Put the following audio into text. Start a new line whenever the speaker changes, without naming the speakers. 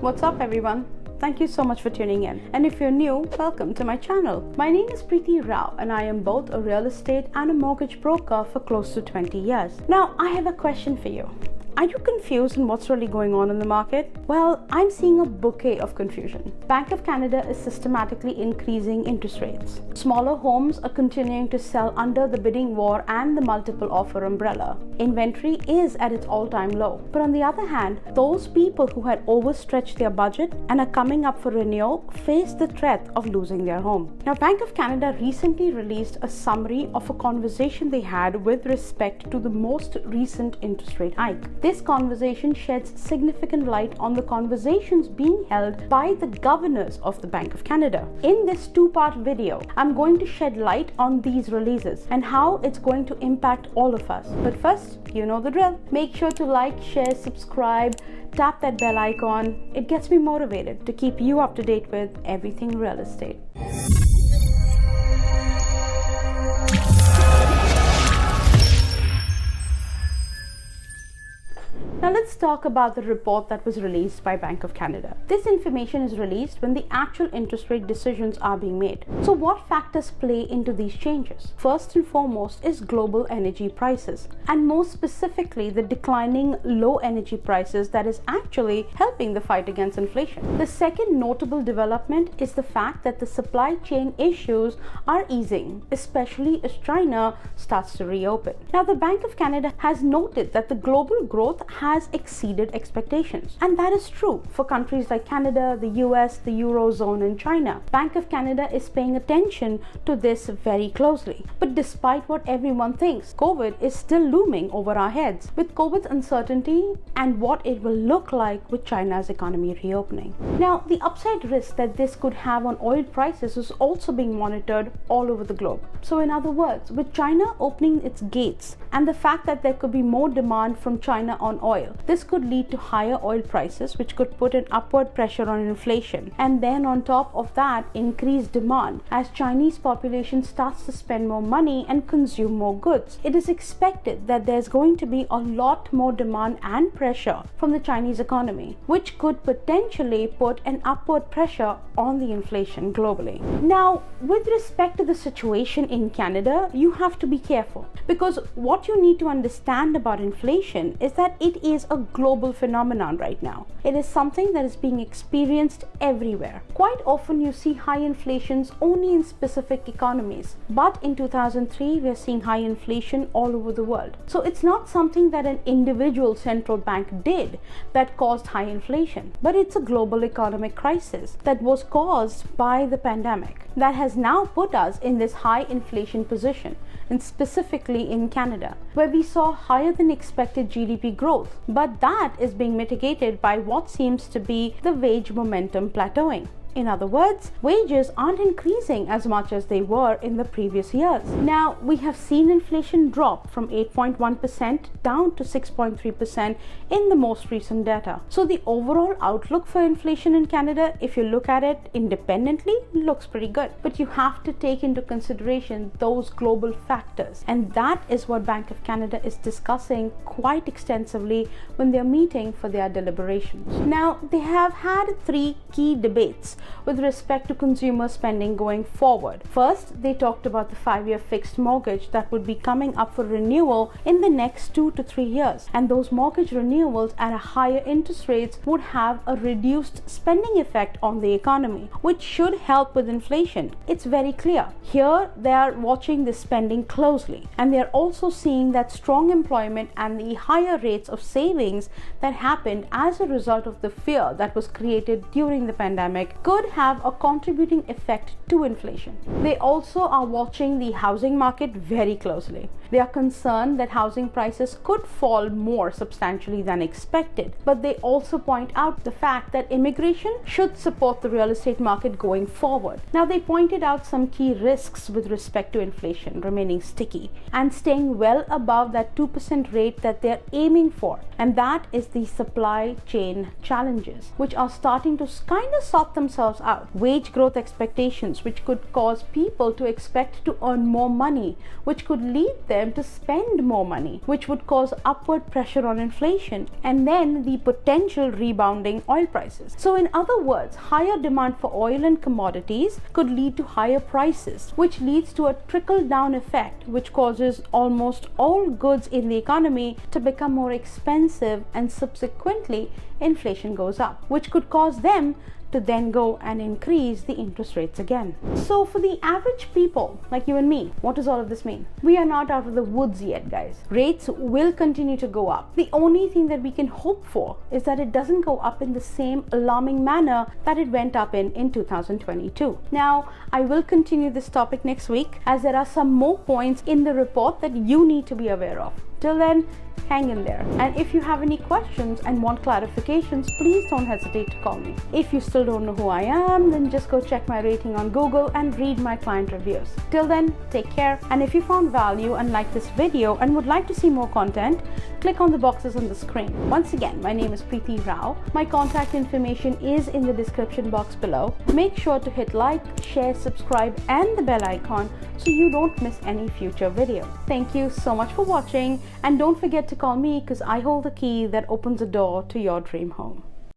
What's up everyone? Thank you so much for tuning in. And if you're new, welcome to my channel. My name is Preeti and I am both a real estate and a mortgage broker for close to 20 years. Now, I have a question for you. Are you confused on what's really going on in the market? Well, I'm seeing a bouquet of confusion. Bank of Canada is systematically increasing interest rates. Smaller homes are continuing to sell under the bidding war and the multiple offer umbrella. Inventory is at its all-time low. But on the other hand, those people who had overstretched their budget and are coming up for renewal face the threat of losing their home. Now, Bank of Canada recently released a summary of a conversation they had with respect to the most recent interest rate hike. This conversation sheds significant light on the conversations being held by the governors of the Bank of Canada. In this two-part video, I'm going to shed light on these releases and how it's going to impact all of us. But first, you know the drill. Make sure to like, share, subscribe, tap that bell icon. It gets me motivated to keep you up to date with everything real estate. Now let's talk about the report that was released by Bank of Canada. This information is released when the actual interest rate decisions are being made. So what factors play into these changes? First and foremost is global energy prices, and more specifically the declining low energy prices that is actually helping the fight against inflation. The second notable development is the fact that the supply chain issues are easing, especially as China starts to reopen. Now the Bank of Canada has noted that the global growth has exceeded expectations. And that is true for countries like Canada, the US, the Eurozone, and China. Bank of Canada is paying attention to this very closely. But despite what everyone thinks, COVID is still looming over our heads, with COVID's uncertainty and what it will look like with China's economy reopening. Now, the upside risk that this could have on oil prices is also being monitored all over the globe. So in other words, with China opening its gates and the fact that there could be more demand from China on oil, this could lead to higher oil prices, which could put an upward pressure on inflation. And then on top of that, increased demand as Chinese population starts to spend more money and consume more goods. It is expected that there's going to be a lot more demand and pressure from the Chinese economy, which could potentially put an upward pressure on the inflation globally. Now, with respect to the situation in Canada, you have to be careful, because what you need to understand about inflation is that it is a global phenomenon right now. It is something that is being experienced everywhere. Quite often you see high inflations only in specific economies, but in 2003 we are seeing high inflation all over the world. So it's not something that an individual central bank did that caused high inflation, but it's a global economic crisis that was caused by the pandemic that has now put us in this high inflation position, and specifically in Canada, where we saw higher than expected GDP growth, but that is being mitigated by what seems to be the wage momentum plateauing. In other words, wages aren't increasing as much as they were in the previous years. Now, we have seen inflation drop from 8.1% down to 6.3% in the most recent data. So the overall outlook for inflation in Canada, if you look at it independently, looks pretty good. But you have to take into consideration those global factors. And that is what Bank of Canada is discussing quite extensively when they're meeting for their deliberations. Now, they have had three key debates with respect to consumer spending going forward. First, they talked about the 5-year fixed mortgage that would be coming up for renewal in the next 2 to 3 years. And those mortgage renewals at a higher interest rates would have a reduced spending effect on the economy, which should help with inflation. It's very clear. Here, they are watching the spending closely, and they're also seeing that strong employment and the higher rates of savings that happened as a result of the fear that was created during the pandemic could have a contributing effect to inflation. They also are watching the housing market very closely. They are concerned that housing prices could fall more substantially than expected, but they also point out the fact that immigration should support the real estate market going forward. Now, they pointed out some key risks with respect to inflation remaining sticky and staying well above that 2% rate that they're aiming for, and that is the supply chain challenges, which are starting to kind of sort themselves themselves out. Wage growth expectations, which could cause people to expect to earn more money, which could lead them to spend more money, which would cause upward pressure on inflation, and then the potential rebounding oil prices. So in other words, higher demand for oil and commodities could lead to higher prices, which leads to a trickle-down effect, which causes almost all goods in the economy to become more expensive, and subsequently inflation goes up, which could cause them to then go and increase the interest rates again. So for the average people like you and me, what does all of this mean? We are not out of the woods yet, guys. Rates will continue to go up. The only thing that we can hope for is that it doesn't go up in the same alarming manner that it went up in 2022. Now, I will continue this topic next week, as there are some more points in the report that you need to be aware of. Till then, hang in there. And if you have any questions and want clarifications, please don't hesitate to call me. If you still don't know who I am, then just go check my rating on Google and read my client reviews. Till then, take care. And if you found value and liked this video and would like to see more content, click on the boxes on the screen. Once again, my name is Preeti Rao. My contact information is in the description box below. Make sure to hit like, share, subscribe, and the bell icon so you don't miss any future video. Thank you so much for watching, and don't forget to call me, because I hold the key that opens a door to your dream home.